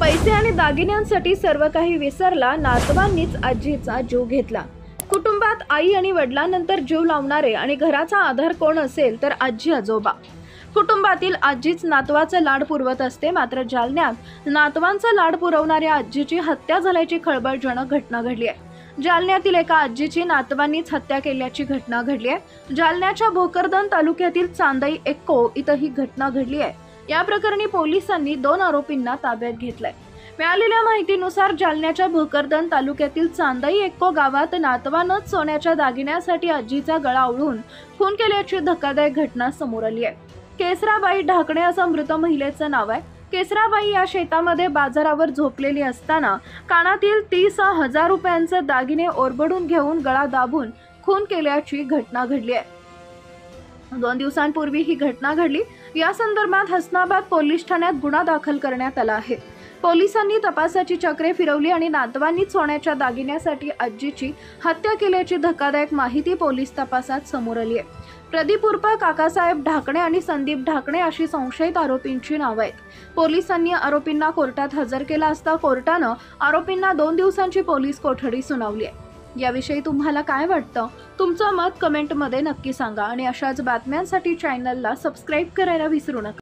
पैसे आणि दागिन्यांसाठी सर्व काही विसरला, नातवांनीच आजीचा जीव घेतला। कुटुंबात आई आणि वडिलांनंतर जीव लावणारे आणि घराचा आधार कोण असेल तर आजी आजोबा। कुटुंबातील आजीच नातवाचा लाड पुरवत असते, मात्र जालन्यात नातवांचा लाड पुरवणाऱ्या आजीची हत्या झाल्याची खळबळजनक घटना घडली आहे। जालन्यातील एका आजीची नातवांनीच हत्या केल्याची घटना घडली आहे। जालन्याच्या भोकरदन तालुक्यातील चांदई एक्को इथं ही घटना घडली आहे। या प्रकरणी पोलिसांनी 2 आरोपींना ताब्यात घेतलंय। मिळालेल्या माहितीनुसार जालन्याच्या भोकरदन तालुक्यातील चांदई एक्को गावात नातवानंच सोन्याच्या दागिन्यासाठी आजीचा गळा आवळून खून केल्याची धक्कादायक घटना समोर आली आहे। केसराबाई ढाकणे असं मृत महिलेचं नाव आहे। केसराबाई या शेतामध्ये बाजारावर झोपलेली असताना कानातील 30,000 रुपयांचे दागिने ओरबडून घेऊन गळा दाबून खून केल्याची घटना घडली आहे। 2 दिवसांपूर्वी ही घटना घडली। या संदर्भात हसनाबाद पोलीस ठाण्यात गुन्हा दाखल करण्यात आला आहे। पोलिसांनी तपासाची चक्रे फिरवली आणि नातवांनी सोन्याच्या दागिन्यासाठी आजीची हत्या केल्याची धक्कादायक माहिती पोलीस तपासात समोर आली आहे। प्रदीप उर्फ काकासाहेब ढाकणे आणि संदीप ढाकणे अशी संशयित आरोपींची नावे आहेत। पोलिसांनी आरोपींना कोर्टात हजर केला असता कोर्टानं आरोपींना 2 दिवसांची पोलीस कोठडी सुनावली आहे। याविषयी तुम्हाला काय वाटतं? तुमचं मत कमेंटमध्ये नक्की सांगा आणि अशाच बातम्यांसाठी चॅनलला सबस्क्राईब करायला विसरू नका।